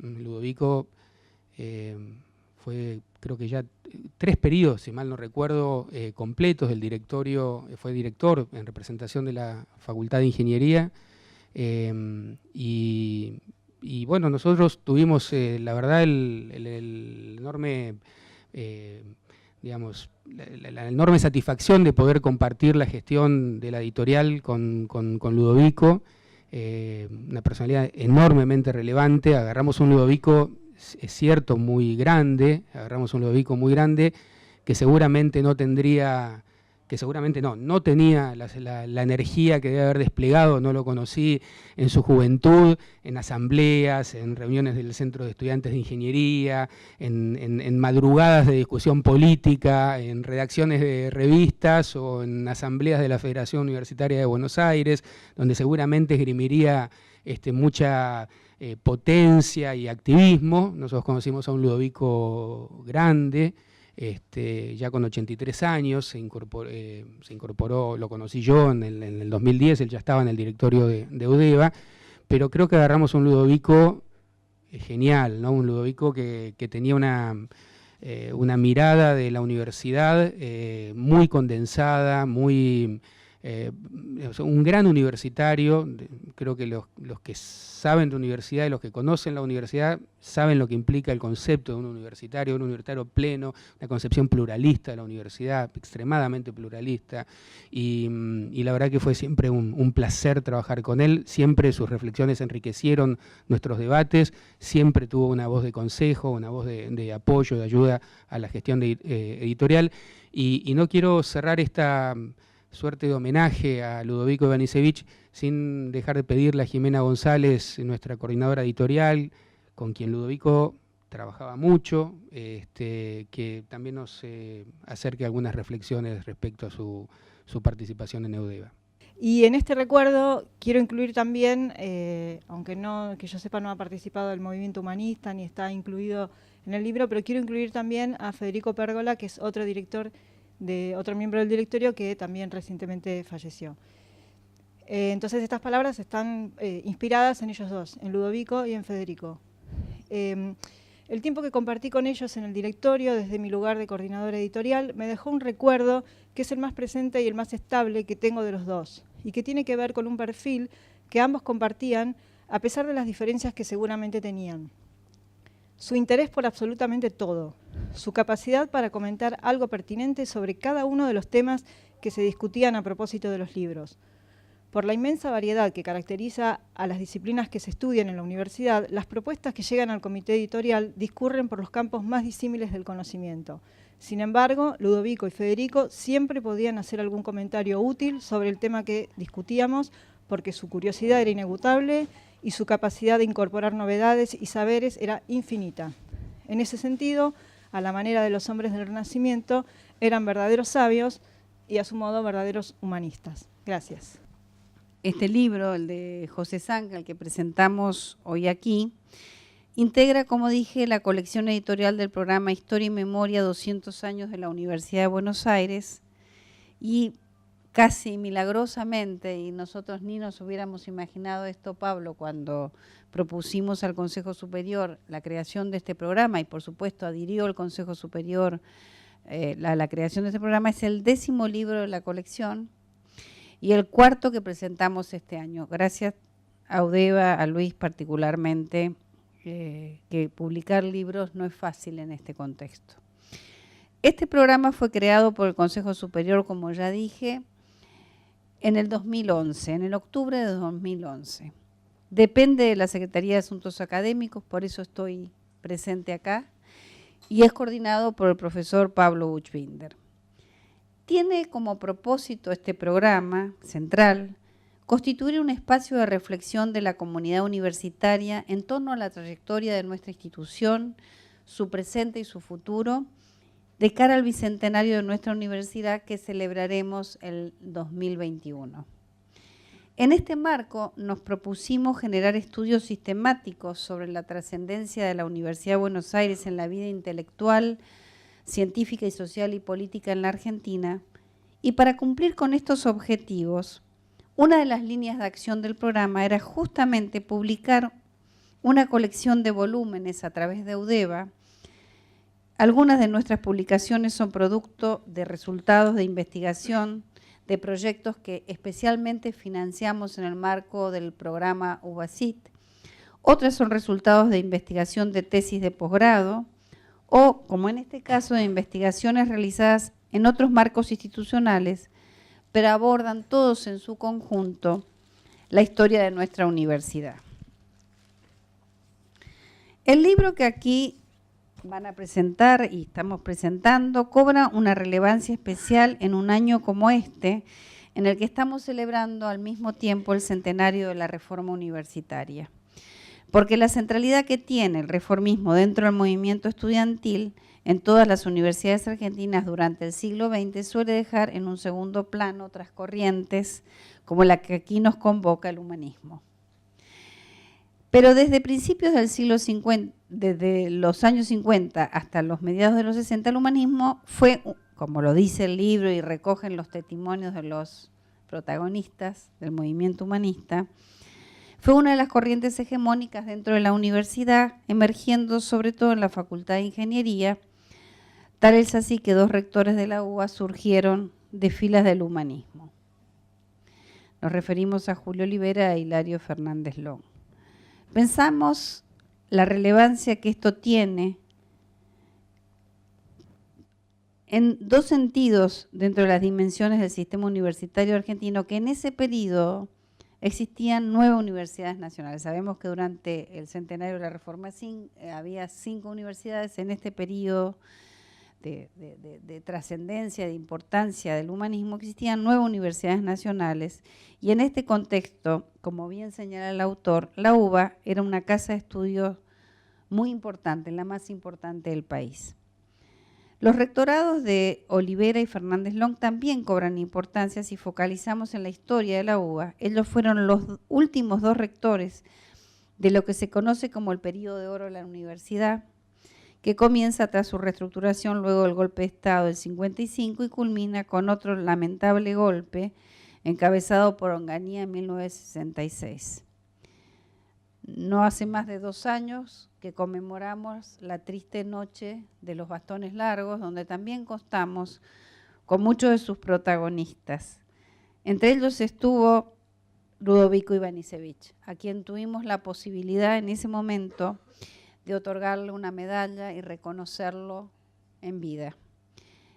Ludovico fue, creo que ya 3 periodos, si mal no recuerdo, completos del directorio, fue director en representación de la Facultad de Ingeniería. Y bueno, nosotros tuvimos, la verdad, el enorme, digamos, la enorme satisfacción de poder compartir la gestión de la editorial con Ludovico, una personalidad enormemente relevante. Agarramos un Ludovico, es cierto, muy grande, que seguramente no tendría, no tenía la energía que debe haber desplegado. No lo conocí en su juventud, en asambleas, en reuniones del Centro de Estudiantes de Ingeniería, en madrugadas de discusión política, en redacciones de revistas o en asambleas de la Federación Universitaria de Buenos Aires, donde seguramente esgrimiría mucha potencia y activismo. Nosotros conocimos a un Ludovico grande, ya con 83 años, se incorporó, lo conocí yo en el 2010, él ya estaba en el directorio de UDEVA, pero creo que agarramos un Ludovico genial, ¿no? Un Ludovico que tenía una mirada de la universidad muy condensada, muy... un gran universitario. Creo que los que saben de universidad y los que conocen la universidad saben lo que implica el concepto de un universitario pleno, una concepción pluralista de la universidad, extremadamente pluralista, y la verdad que fue siempre un placer trabajar con él. Siempre sus reflexiones enriquecieron nuestros debates, siempre tuvo una voz de consejo, una voz de apoyo, de ayuda a la gestión editorial, y no quiero cerrar esta suerte de homenaje a Ludovico Ivanišević sin dejar de pedirle a Jimena González, nuestra coordinadora editorial, con quien Ludovico trabajaba mucho, que también nos acerque algunas reflexiones respecto a su participación en EUDEVA. Y en este recuerdo quiero incluir también, aunque no, que yo sepa, no ha participado del movimiento humanista ni está incluido en el libro, pero quiero incluir también a Federico Pérgola, que es otro miembro del directorio que también recientemente falleció. Entonces estas palabras están inspiradas en ellos dos, en Ludovico y en Federico. El tiempo que compartí con ellos en el directorio, desde mi lugar de coordinadora editorial, me dejó un recuerdo que es el más presente y el más estable que tengo de los dos, y que tiene que ver con un perfil que ambos compartían a pesar de las diferencias que seguramente tenían. Su interés por absolutamente todo, su capacidad para comentar algo pertinente sobre cada uno de los temas que se discutían a propósito de los libros. Por la inmensa variedad que caracteriza a las disciplinas que se estudian en la universidad, las propuestas que llegan al comité editorial discurren por los campos más disímiles del conocimiento. Sin embargo, Ludovico y Federico siempre podían hacer algún comentario útil sobre el tema que discutíamos, porque su curiosidad era inagotable y su capacidad de incorporar novedades y saberes era infinita. En ese sentido, a la manera de los hombres del Renacimiento, eran verdaderos sabios y a su modo verdaderos humanistas. Gracias. Este libro, el de José Zanca, el que presentamos hoy aquí, integra, como dije, la colección editorial del programa Historia y Memoria 200 años de la Universidad de Buenos Aires, y casi milagrosamente, y nosotros ni nos hubiéramos imaginado esto, Pablo, cuando propusimos al Consejo Superior la creación de este programa, y por supuesto adhirió el Consejo Superior a la creación de este programa, es el 10º libro de la colección y el 4º que presentamos este año. Gracias a UDEVA, a Luis particularmente, que publicar libros no es fácil en este contexto. Este programa fue creado por el Consejo Superior, como ya dije, en el 2011, en el octubre de 2011. Depende de la Secretaría de Asuntos Académicos, por eso estoy presente acá, y es coordinado por el profesor Pablo Buchbinder. Tiene como propósito este programa central constituir un espacio de reflexión de la comunidad universitaria en torno a la trayectoria de nuestra institución, su presente y su futuro, de cara al bicentenario de nuestra universidad que celebraremos el 2021. En este marco nos propusimos generar estudios sistemáticos sobre la trascendencia de la Universidad de Buenos Aires en la vida intelectual, científica y social y política en la Argentina, y para cumplir con estos objetivos, una de las líneas de acción del programa era justamente publicar una colección de volúmenes a través de Eudeva. Algunas de nuestras publicaciones son producto de resultados de investigación de proyectos que especialmente financiamos en el marco del programa UBASIT. Otras son resultados de investigación de tesis de posgrado o, como en este caso, de investigaciones realizadas en otros marcos institucionales, pero abordan todos en su conjunto la historia de nuestra universidad. El libro que aquí van a presentar y estamos presentando cobra una relevancia especial en un año como este, en el que estamos celebrando al mismo tiempo el centenario de la reforma universitaria. Porque la centralidad que tiene el reformismo dentro del movimiento estudiantil en todas las universidades argentinas durante el siglo XX suele dejar en un segundo plano otras corrientes como la que aquí nos convoca el humanismo. Pero desde principios del siglo 50, desde los años 50 hasta los mediados de los 60, el humanismo fue, como lo dice el libro y recogen los testimonios de los protagonistas del movimiento humanista, fue una de las corrientes hegemónicas dentro de la universidad, emergiendo sobre todo en la Facultad de Ingeniería. Tal es así que dos rectores de la UBA surgieron de filas del humanismo. Nos referimos a Julio Olivera e Hilario Fernández Long. Pensamos la relevancia que esto tiene en dos sentidos dentro de las dimensiones del sistema universitario argentino, que en ese periodo existían 9 universidades nacionales. Sabemos que durante el centenario de la Reforma había 5 universidades. En este periodo de trascendencia, de importancia del humanismo, existían 9 universidades nacionales, y en este contexto, como bien señala el autor, la UBA era una casa de estudios muy importante, la más importante del país. Los rectorados de Olivera y Fernández Long también cobran importancia si focalizamos en la historia de la UBA. Ellos fueron los últimos 2 rectores de lo que se conoce como el periodo de oro de la universidad, que comienza tras su reestructuración luego del golpe de Estado del 55 y culmina con otro lamentable golpe encabezado por Onganía en 1966. No hace más de 2 años que conmemoramos la triste noche de los bastones largos, donde también contamos con muchos de sus protagonistas. Entre ellos estuvo Ludovico Ivanišević, a quien tuvimos la posibilidad en ese momento de otorgarle una medalla y reconocerlo en vida.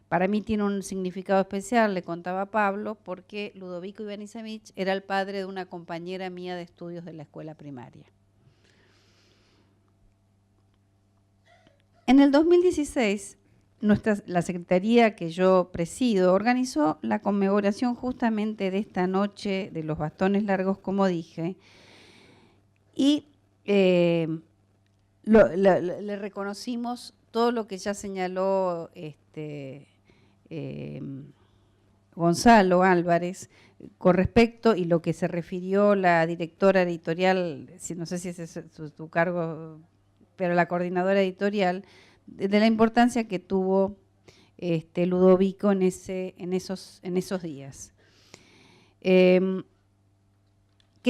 Para mí tiene un significado especial, le contaba Pablo, porque Ludovico Ivanišević era el padre de una compañera mía de estudios de la escuela primaria. En el 2016, la secretaría que yo presido organizó la conmemoración justamente de esta noche de los bastones largos, como dije, y le reconocimos todo lo que ya señaló Gonzalo Álvarez con respecto, y lo que se refirió la directora editorial, no sé si ese es tu cargo, pero la coordinadora editorial, de la importancia que tuvo Ludovico en esos días. Que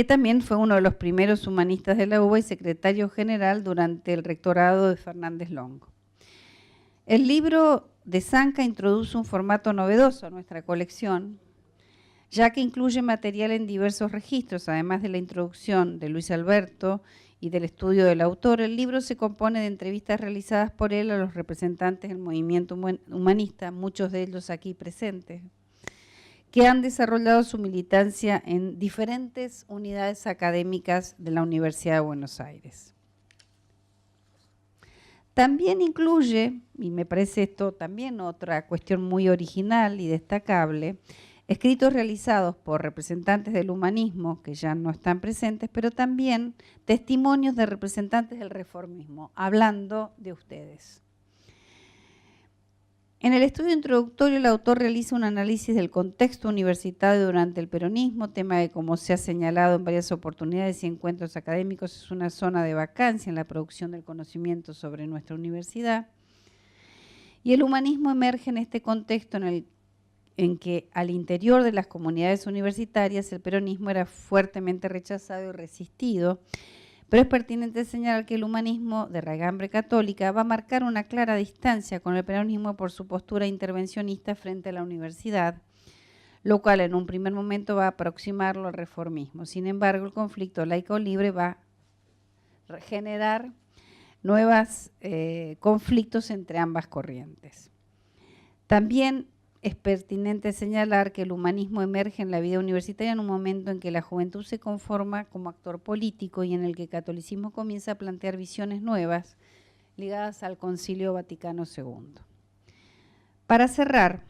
también fue uno de los primeros humanistas de la UBA y secretario general durante el rectorado de Fernández Long. El libro de Zanca introduce un formato novedoso a nuestra colección, ya que incluye material en diversos registros. Además de la introducción de Luis Alberto y del estudio del autor, el libro se compone de entrevistas realizadas por él a los representantes del movimiento humanista, muchos de ellos aquí presentes, que han desarrollado su militancia en diferentes unidades académicas de la Universidad de Buenos Aires. También incluye, y me parece esto también otra cuestión muy original y destacable, escritos realizados por representantes del humanismo, que ya no están presentes, pero también testimonios de representantes del reformismo, hablando de ustedes. En el estudio introductorio, el autor realiza un análisis del contexto universitario durante el peronismo, tema que, como se ha señalado en varias oportunidades y encuentros académicos, es una zona de vacancia en la producción del conocimiento sobre nuestra universidad. Y el humanismo emerge en este contexto en que al interior de las comunidades universitarias el peronismo era fuertemente rechazado y resistido, Pero es pertinente señalar que el humanismo de raigambre católica va a marcar una clara distancia con el peronismo por su postura intervencionista frente a la universidad, lo cual en un primer momento va a aproximarlo al reformismo. Sin embargo, el conflicto laico-libre va a generar nuevos conflictos entre ambas corrientes. También es pertinente señalar que el humanismo emerge en la vida universitaria en un momento en que la juventud se conforma como actor político y en el que el catolicismo comienza a plantear visiones nuevas ligadas al Concilio Vaticano II. Para cerrar,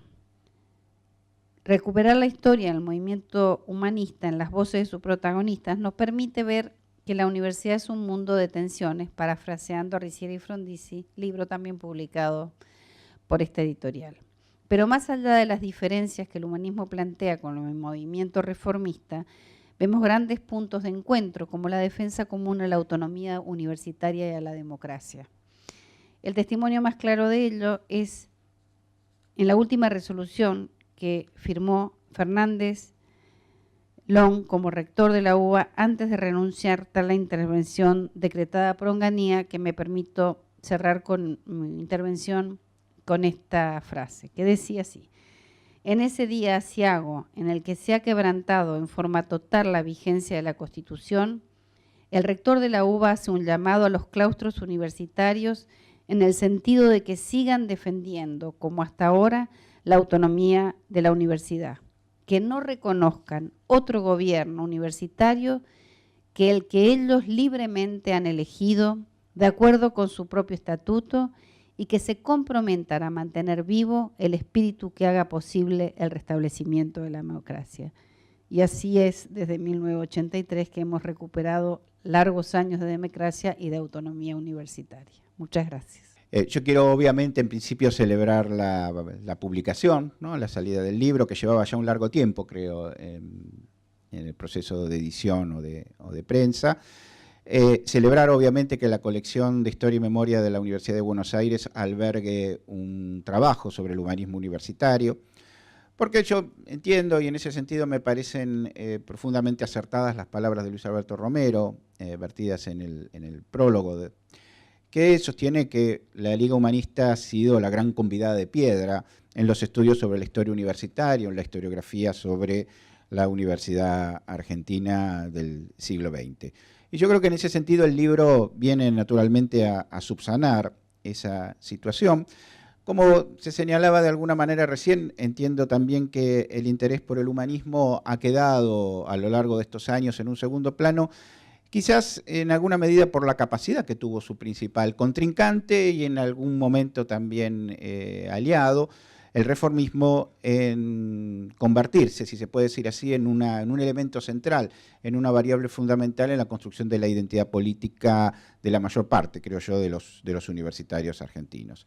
recuperar la historia del movimiento humanista en las voces de sus protagonistas nos permite ver que la universidad es un mundo de tensiones, parafraseando a Ricieri y Frondizi, libro también publicado por esta editorial. Pero más allá de las diferencias que el humanismo plantea con el movimiento reformista, vemos grandes puntos de encuentro, como la defensa común a la autonomía universitaria y a la democracia. El testimonio más claro de ello es en la última resolución que firmó Fernández Long como rector de la UBA antes de renunciar tras la intervención decretada por Onganía, que me permito cerrar con mi intervención con esta frase, que decía así: en ese día aciago en el que se ha quebrantado en forma total la vigencia de la Constitución, el rector de la UBA hace un llamado a los claustros universitarios en el sentido de que sigan defendiendo, como hasta ahora, la autonomía de la universidad, que no reconozcan otro gobierno universitario que el que ellos libremente han elegido de acuerdo con su propio estatuto y que se comprometan a mantener vivo el espíritu que haga posible el restablecimiento de la democracia. Y así es desde 1983 que hemos recuperado largos años de democracia y de autonomía universitaria. Muchas gracias. Yo quiero obviamente en principio celebrar la publicación, ¿no? La salida del libro, que llevaba ya un largo tiempo, creo, en el proceso de edición o de prensa. Celebrar obviamente que la colección de Historia y Memoria de la Universidad de Buenos Aires albergue un trabajo sobre el humanismo universitario, porque yo entiendo y en ese sentido me parecen profundamente acertadas las palabras de Luis Alberto Romero, vertidas en el prólogo, que sostiene que la Liga Humanista ha sido la gran convidada de piedra en los estudios sobre la historia universitaria, en la historiografía sobre la Universidad Argentina del siglo XX. Y yo creo que en ese sentido el libro viene naturalmente a subsanar esa situación. Como se señalaba de alguna manera recién, entiendo también que el interés por el humanismo ha quedado a lo largo de estos años en un segundo plano, quizás en alguna medida por la capacidad que tuvo su principal contrincante y en algún momento también aliado, el reformismo, en convertirse, si se puede decir así, en un elemento central, en una variable fundamental en la construcción de la identidad política de la mayor parte, creo yo, de los universitarios argentinos.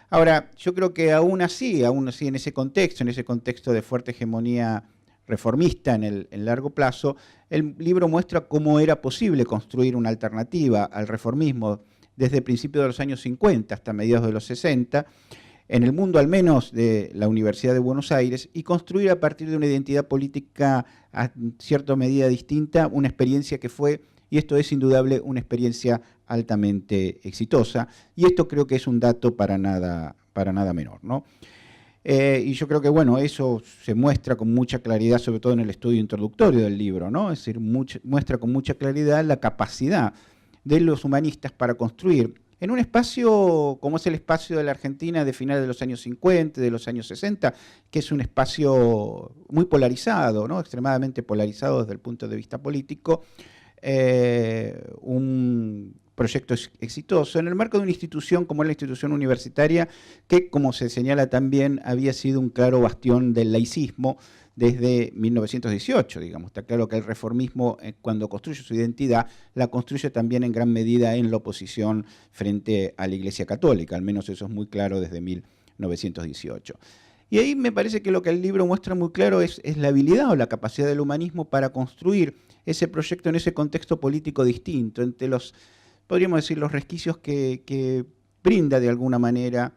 Ahora, yo creo que aún así en ese contexto de fuerte hegemonía reformista en el largo plazo, el libro muestra cómo era posible construir una alternativa al reformismo desde principios de los años 50 hasta mediados de los 60, en el mundo al menos de la Universidad de Buenos Aires, y construir a partir de una identidad política a cierta medida distinta, una experiencia que fue, y esto es indudable, una experiencia altamente exitosa, y esto creo que es un dato para nada menor, ¿no? Y yo creo que, bueno, eso se muestra con mucha claridad, sobre todo en el estudio introductorio del libro, ¿no? Es decir, muestra con mucha claridad la capacidad de los humanistas para construir en un espacio como es el espacio de la Argentina de finales de los años 50, de los años 60, que es un espacio muy polarizado, ¿no? Extremadamente polarizado desde el punto de vista político, un proyecto exitoso en el marco de una institución como es la institución universitaria, que, como se señala también, había sido un claro bastión del laicismo desde 1918, digamos. Está claro que el reformismo, cuando construye su identidad, la construye también en gran medida en la oposición frente a la Iglesia Católica, al menos eso es muy claro desde 1918. Y ahí me parece que lo que el libro muestra muy claro es la habilidad o la capacidad del humanismo para construir ese proyecto en ese contexto político distinto, entre los, podríamos decir, los resquicios que brinda de alguna manera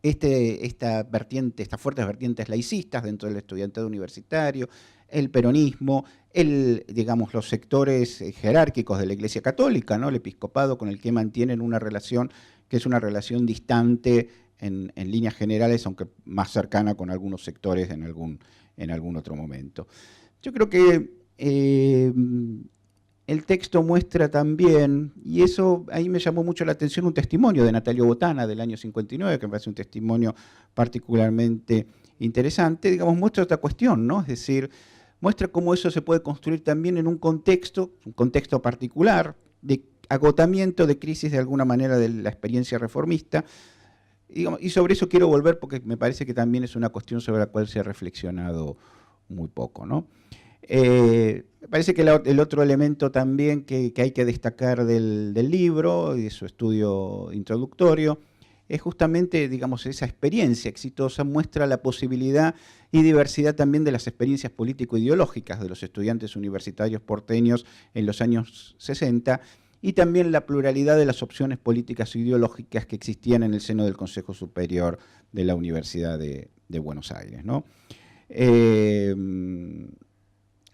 estas fuertes vertientes laicistas dentro del estudiantado universitario, el peronismo, digamos, los sectores jerárquicos de la Iglesia Católica, ¿no? El episcopado, con el que mantienen una relación que es una relación distante en líneas generales, aunque más cercana con algunos sectores en algún otro momento. Yo creo que el texto muestra también, y eso ahí me llamó mucho la atención, un testimonio de Natalio Botana del año 59, que me parece un testimonio particularmente interesante, digamos, muestra otra cuestión, ¿no? Es decir, muestra cómo eso se puede construir también en un contexto particular de agotamiento, de crisis de alguna manera de la experiencia reformista, y sobre eso quiero volver porque me parece que también es una cuestión sobre la cual se ha reflexionado muy poco, ¿no? Me parece que el otro elemento también que hay que destacar del libro y de su estudio introductorio es justamente, digamos, esa experiencia exitosa muestra la posibilidad y diversidad también de las experiencias político-ideológicas de los estudiantes universitarios porteños en los años 60 y también la pluralidad de las opciones políticas e ideológicas que existían en el seno del Consejo Superior de la Universidad de Buenos Aires, ¿no?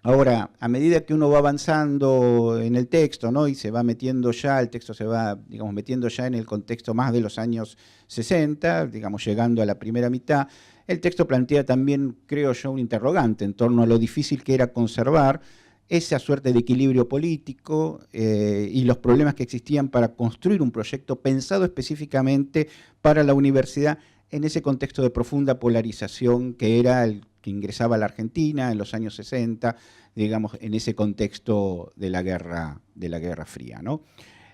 Ahora, a medida que uno va avanzando en el texto, ¿no? Y se va metiendo ya, el texto se va, digamos, metiendo ya en el contexto más de los años 60, digamos, llegando a la primera mitad, el texto plantea también, creo yo, un interrogante en torno a lo difícil que era conservar esa suerte de equilibrio político y los problemas que existían para construir un proyecto pensado específicamente para la universidad en ese contexto de profunda polarización que era el que ingresaba a la Argentina en los años 60, digamos, en ese contexto de la Guerra Fría, ¿no?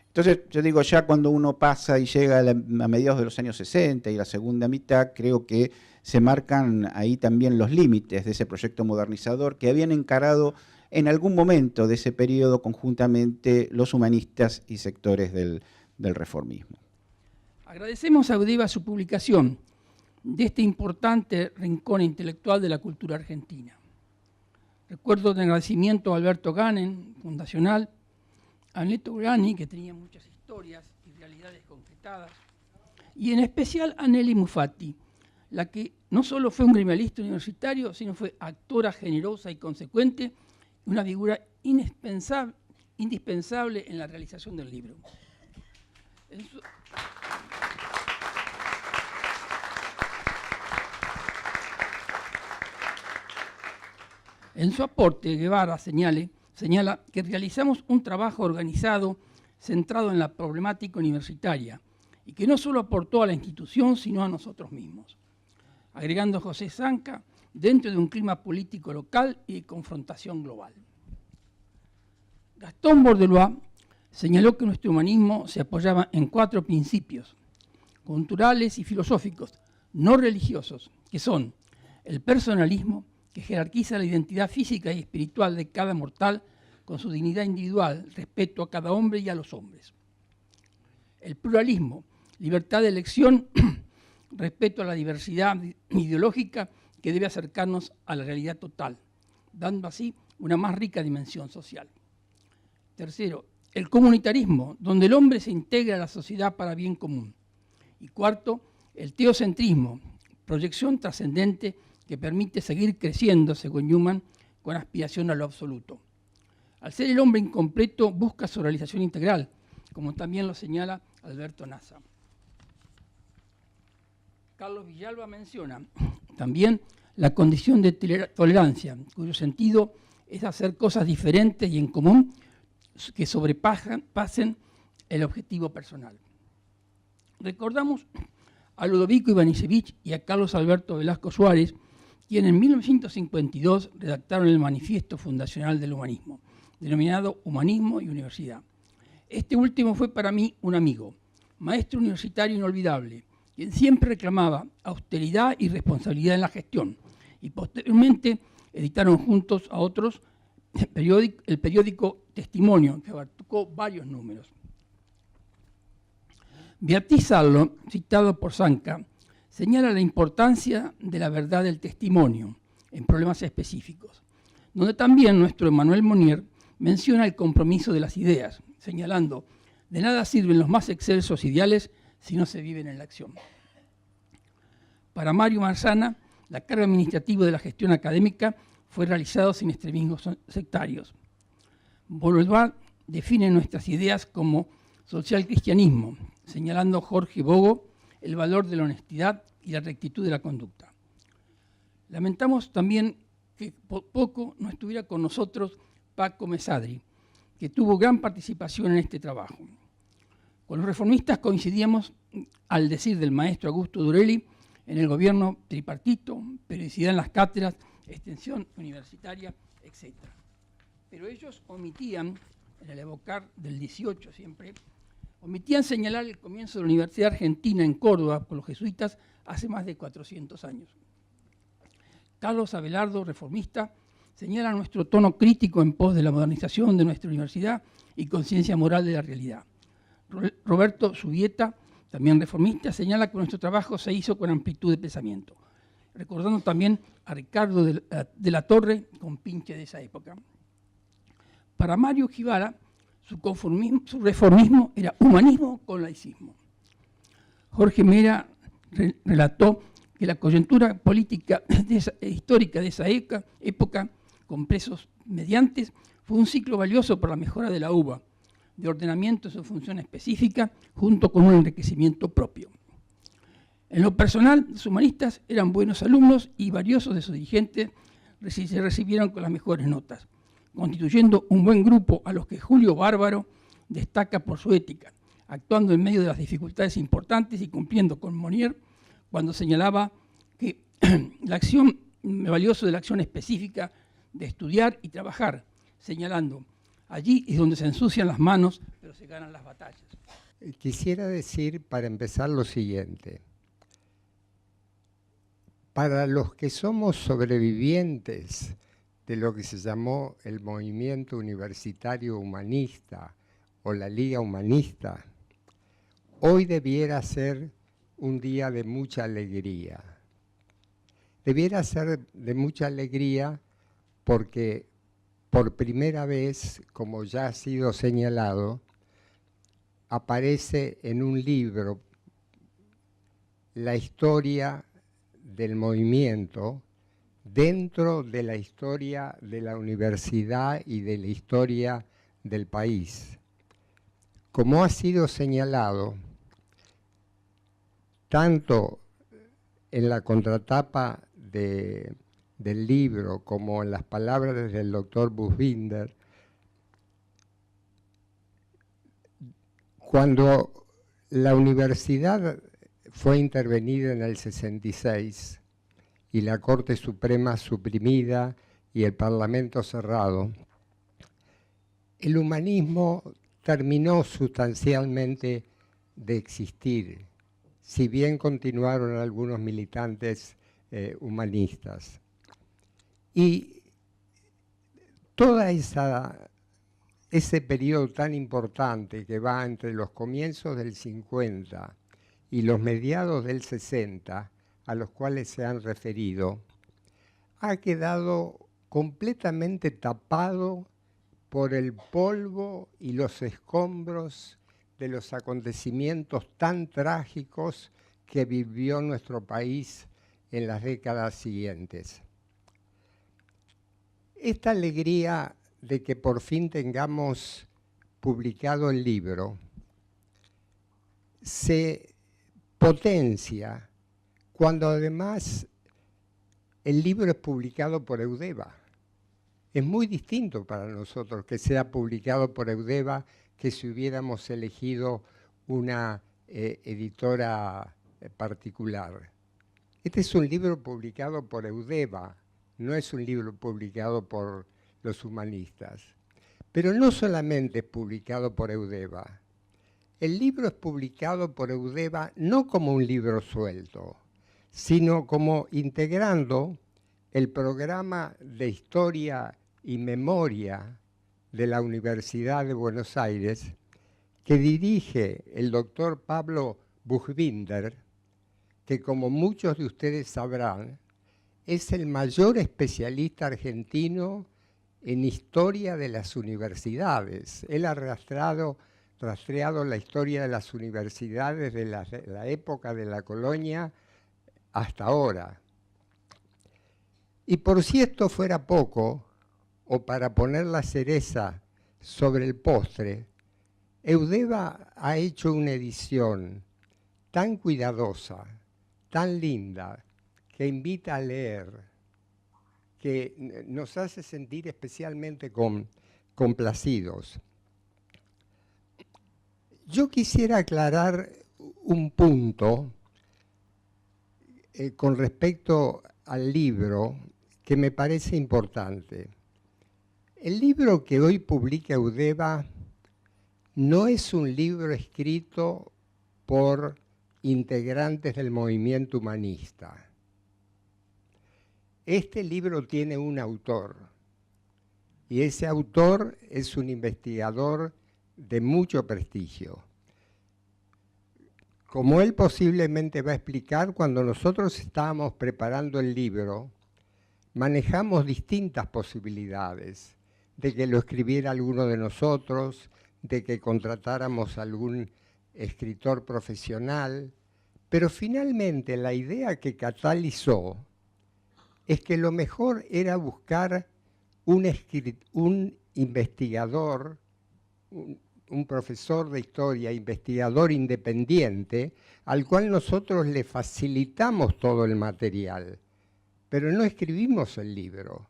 Entonces, yo digo, ya cuando uno pasa y llega a mediados de los años 60 y la segunda mitad, creo que se marcan ahí también los límites de ese proyecto modernizador que habían encarado en algún momento de ese periodo conjuntamente los humanistas y sectores del reformismo. Agradecemos a UDEVA su publicación de este importante rincón intelectual de la cultura argentina. Recuerdo de agradecimiento a Alberto Ganen, fundacional, a Neto Urani, que tenía muchas historias y realidades concretadas, y en especial a Nelly Mufati, la que no solo fue un gremialista universitario, sino fue actora generosa y consecuente, una figura indispensable en la realización del libro. En su aporte, Guevara señala que realizamos un trabajo organizado centrado en la problemática universitaria y que no solo aportó a la institución, sino a nosotros mismos. Agregando José Zanca, dentro de un clima político local y de confrontación global. Gastón Bordelois señaló que nuestro humanismo se apoyaba en 4 principios culturales y filosóficos, no religiosos, que son el personalismo, que jerarquiza la identidad física y espiritual de cada mortal con su dignidad individual, respeto a cada hombre y a los hombres. El pluralismo, libertad de elección, respeto a la diversidad ideológica que debe acercarnos a la realidad total, dando así una más rica dimensión social. Tercero, el comunitarismo, donde el hombre se integra a la sociedad para bien común. Y cuarto, el teocentrismo, proyección trascendente que permite seguir creciendo, según Newman, con aspiración a lo absoluto. Al ser el hombre incompleto, busca su realización integral, como también lo señala Alberto Nasa. Carlos Villalba menciona también la condición de tolerancia, cuyo sentido es hacer cosas diferentes y en común que sobrepasen el objetivo personal. Recordamos a Ludovico Ivanišević y a Carlos Alberto Velasco Suárez, quienes en 1952 redactaron el Manifiesto Fundacional del Humanismo, denominado Humanismo y Universidad. Este último fue para mí un amigo, maestro universitario inolvidable, quien siempre reclamaba austeridad y responsabilidad en la gestión, y posteriormente editaron juntos a otros el periódico Testimonio, que abarcó varios números. Beatriz Arlo, citado por Zanca, señala la importancia de la verdad del testimonio en problemas específicos, donde también nuestro Emmanuel Monnier menciona el compromiso de las ideas, señalando, de nada sirven los más excelsos ideales si no se viven en la acción. Para Mario Marzana, la carga administrativa de la gestión académica fue realizado sin extremismos sectarios. Baudelaire define nuestras ideas como social cristianismo, señalando Jorge Bogo el valor de la honestidad y la rectitud de la conducta. Lamentamos también que por poco no estuviera con nosotros Paco Mesadri, que tuvo gran participación en este trabajo. Con los reformistas coincidíamos, al decir del maestro Augusto Durelli, en el gobierno tripartito, periodicidad en las cátedras, extensión universitaria, etc. Pero ellos omitían, en el evocar del 18 siempre, omitían señalar el comienzo de la Universidad Argentina en Córdoba con los jesuitas hace más de 400 años. Carlos Abelardo, reformista, señala nuestro tono crítico en pos de la modernización de nuestra universidad y conciencia moral de la realidad. Roberto Subieta, también reformista, señala que nuestro trabajo se hizo con amplitud de pensamiento, recordando también a Ricardo de la Torre, compinche de esa época. Para Mario Gibara, su reformismo era humanismo con laicismo. Jorge Mera relató que la coyuntura política histórica de esa época, con presos mediantes, fue un ciclo valioso para la mejora de la UBA, de ordenamiento de su función específica, junto con un enriquecimiento propio. En lo personal, los humanistas eran buenos alumnos y varios de sus dirigentes se recibieron con las mejores notas, constituyendo un buen grupo a los que Julio Bárbaro destaca por su ética, actuando en medio de las dificultades importantes y cumpliendo con Monnier cuando señalaba que la acción, valioso de la acción específica de estudiar y trabajar, señalando, allí es donde se ensucian las manos, pero se ganan las batallas. Quisiera decir, para empezar, lo siguiente. Para los que somos sobrevivientes de lo que se llamó el movimiento universitario humanista o la Liga Humanista, hoy debiera ser un día de mucha alegría. Debiera ser de mucha alegría porque por primera vez, como ya ha sido señalado, aparece en un libro la historia del movimiento dentro de la historia de la universidad y de la historia del país. Como ha sido señalado, tanto en la contratapa del libro como en las palabras del doctor Buchbinder, cuando la universidad fue intervenida en el 66 y la Corte Suprema suprimida y el Parlamento cerrado, el humanismo terminó sustancialmente de existir, si bien continuaron algunos militantes humanistas. Y todo ese periodo tan importante que va entre los comienzos del 50 y los mediados del 60, a los cuales se han referido, ha quedado completamente tapado por el polvo y los escombros de los acontecimientos tan trágicos que vivió nuestro país en las décadas siguientes. Esta alegría de que por fin tengamos publicado el libro se potencia cuando además el libro es publicado por Eudeva. Es muy distinto para nosotros que sea publicado por Eudeva que si hubiéramos elegido una editora particular. Este es un libro publicado por Eudeva, no es un libro publicado por los humanistas. Pero no solamente es publicado por Eudeva. El libro es publicado por Eudeva no como un libro suelto, sino como integrando el programa de historia y memoria de la Universidad de Buenos Aires, que dirige el doctor Pablo Buchbinder, que como muchos de ustedes sabrán, es el mayor especialista argentino en historia de las universidades. Él ha rastreado la historia de las universidades desde la época de la colonia hasta ahora. Y por si esto fuera poco, o para poner la cereza sobre el postre, Eudeva ha hecho una edición tan cuidadosa, tan linda, que invita a leer, que nos hace sentir especialmente complacidos. Yo quisiera aclarar un punto con respecto al libro que me parece importante. El libro que hoy publica Eudeva no es un libro escrito por integrantes del movimiento humanista. Este libro tiene un autor, y ese autor es un investigador de mucho prestigio. Como él posiblemente va a explicar, cuando nosotros estábamos preparando el libro, manejamos distintas posibilidades de que lo escribiera alguno de nosotros, de que contratáramos a algún escritor profesional, pero finalmente la idea que catalizó es que lo mejor era buscar un investigador, un profesor de historia, investigador independiente, al cual nosotros le facilitamos todo el material, pero no escribimos el libro.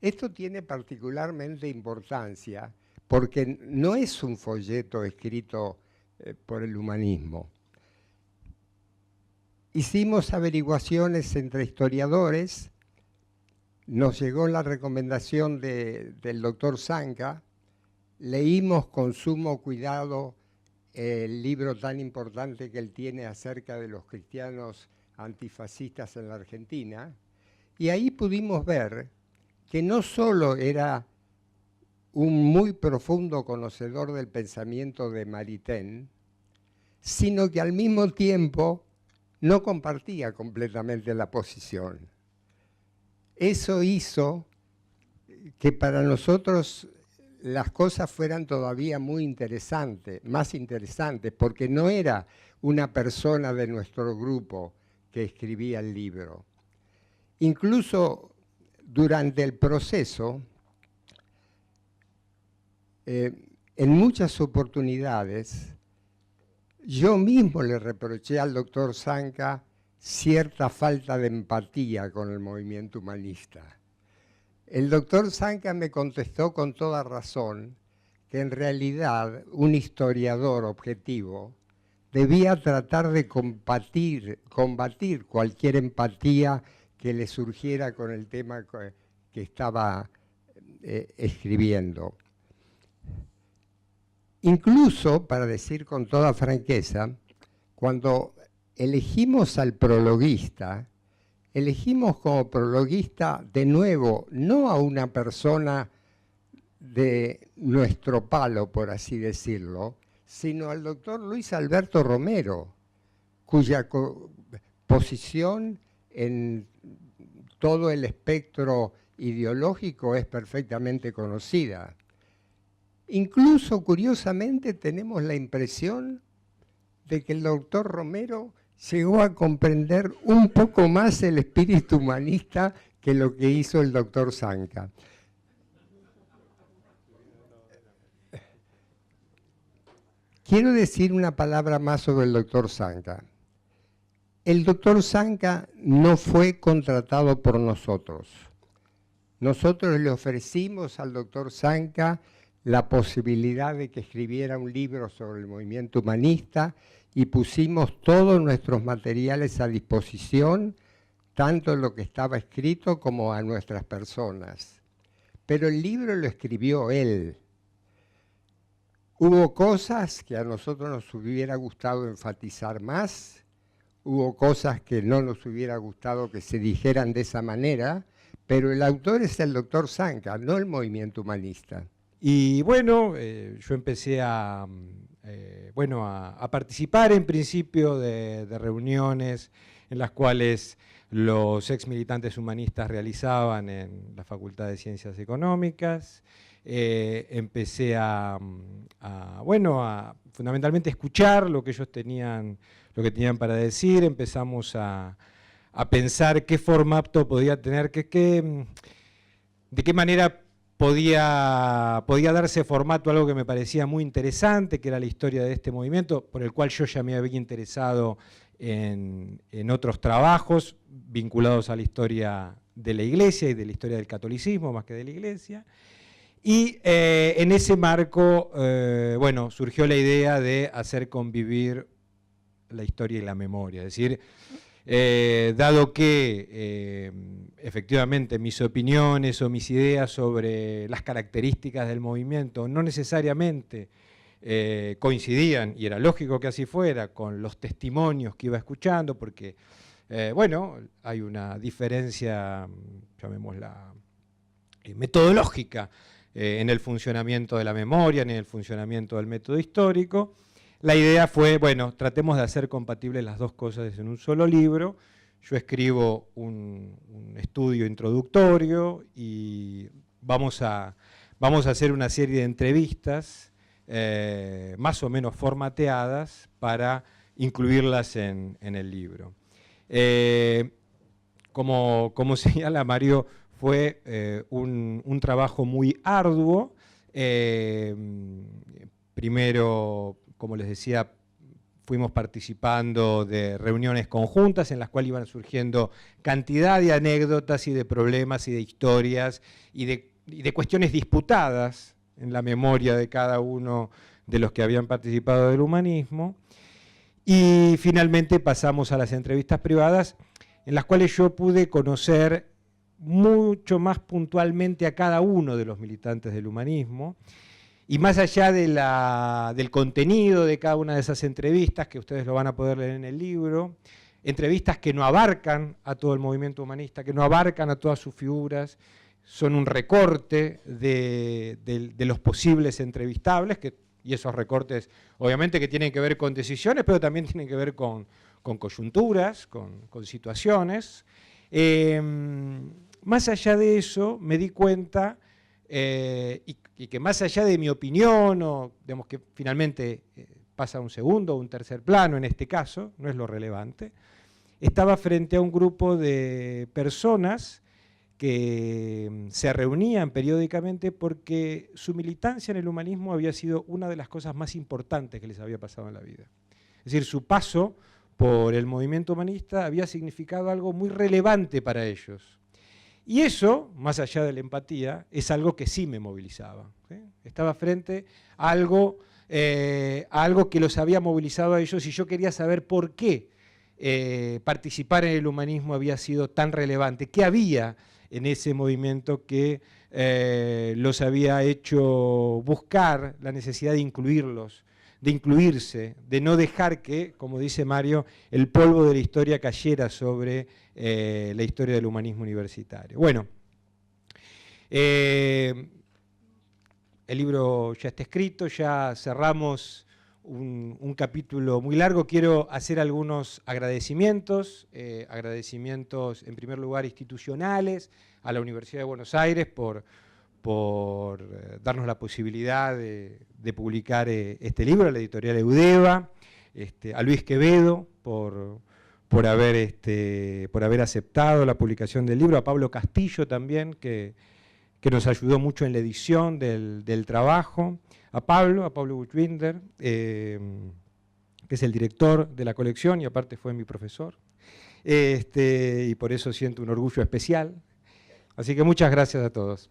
Esto tiene particularmente importancia porque no es un folleto escrito por el humanismo. Hicimos averiguaciones entre historiadores, nos llegó la recomendación del doctor Zanca, leímos con sumo cuidado el libro tan importante que él tiene acerca de los cristianos antifascistas en la Argentina, y ahí pudimos ver que no solo era un muy profundo conocedor del pensamiento de Maritain, sino que al mismo tiempo no compartía completamente la posición. Eso hizo que para nosotros las cosas fueran todavía muy interesantes, más interesantes, porque no era una persona de nuestro grupo que escribía el libro. Incluso durante el proceso, en muchas oportunidades, yo mismo le reproché al doctor Zanca cierta falta de empatía con el movimiento humanista. El doctor Zanca me contestó con toda razón que en realidad un historiador objetivo debía tratar de combatir cualquier empatía que le surgiera con el tema que estaba escribiendo. Incluso, para decir con toda franqueza, cuando elegimos al prologuista, elegimos como prologuista de nuevo, no a una persona de nuestro palo, por así decirlo, sino al doctor Luis Alberto Romero, cuya posición en todo el espectro ideológico es perfectamente conocida. Incluso, curiosamente, tenemos la impresión de que el doctor Romero llegó a comprender un poco más el espíritu humanista que lo que hizo el doctor Zanca. Quiero decir una palabra más sobre el doctor Zanca. El doctor Zanca no fue contratado por nosotros. Nosotros le ofrecimos al doctor Zanca la posibilidad de que escribiera un libro sobre el movimiento humanista y pusimos todos nuestros materiales a disposición, tanto lo que estaba escrito como a nuestras personas. Pero el libro lo escribió él. Hubo cosas que a nosotros nos hubiera gustado enfatizar más, hubo cosas que no nos hubiera gustado que se dijeran de esa manera, pero el autor es el doctor Zanca, no el movimiento humanista. Y bueno, yo empecé a participar en principio de reuniones en las cuales los ex militantes humanistas realizaban en la Facultad de Ciencias Económicas. Empecé a fundamentalmente escuchar lo que ellos tenían para decir. Empezamos a pensar qué formato podía tener, de qué manera podía darse formato a algo que me parecía muy interesante, que era la historia de este movimiento, por el cual yo ya me había interesado en otros trabajos vinculados a la historia de la Iglesia y de la historia del catolicismo, más que de la Iglesia. Y en ese marco, bueno, surgió la idea de hacer convivir la historia y la memoria. Es decir, dado que efectivamente mis opiniones o mis ideas sobre las características del movimiento no necesariamente coincidían, y era lógico que así fuera, con los testimonios que iba escuchando, porque, bueno, hay una diferencia, llamémosla, metodológica en el funcionamiento de la memoria, en el funcionamiento del método histórico. La idea fue, bueno, tratemos de hacer compatibles las dos cosas en un solo libro. Yo escribo un estudio introductorio y vamos a hacer una serie de entrevistas más o menos formateadas para incluirlas en el libro. Como señala Mario, fue un trabajo muy arduo. Primero, como les decía, fuimos participando de reuniones conjuntas en las cuales iban surgiendo cantidad de anécdotas y de problemas y de historias y de cuestiones disputadas en la memoria de cada uno de los que habían participado del humanismo. Y finalmente pasamos a las entrevistas privadas, en las cuales yo pude conocer mucho más puntualmente a cada uno de los militantes del humanismo. Y más allá del contenido de cada una de esas entrevistas, que ustedes lo van a poder leer en el libro, entrevistas que no abarcan a todo el movimiento humanista, que no abarcan a todas sus figuras, son un recorte de los posibles entrevistables, y esos recortes obviamente que tienen que ver con decisiones, pero también tienen que ver con coyunturas, con situaciones. Más allá de eso, me di cuenta, y que más allá de mi opinión, o digamos que finalmente pasa a un segundo o un tercer plano en este caso, no es lo relevante, estaba frente a un grupo de personas que se reunían periódicamente porque su militancia en el humanismo había sido una de las cosas más importantes que les había pasado en la vida. Es decir, su paso por el movimiento humanista había significado algo muy relevante para ellos. Y eso, más allá de la empatía, es algo que sí me movilizaba, ¿sí? Estaba frente a algo que los había movilizado a ellos y yo quería saber por qué participar en el humanismo había sido tan relevante, qué había en ese movimiento que los había hecho buscar la necesidad de incluirlos, de incluirse, de no dejar que, como dice Mario, el polvo de la historia cayera sobre la historia del humanismo universitario. Bueno, el libro ya está escrito, ya cerramos un capítulo muy largo. Quiero hacer algunos agradecimientos, agradecimientos en primer lugar institucionales a la Universidad de Buenos Aires por darnos la posibilidad de publicar este libro, a la editorial Eudeva, a Luis Quevedo por haber aceptado la publicación del libro, a Pablo Castillo también, que nos ayudó mucho en la edición del trabajo, a Pablo Buchbinder, que es el director de la colección y aparte fue mi profesor, y por eso siento un orgullo especial. Así que muchas gracias a todos.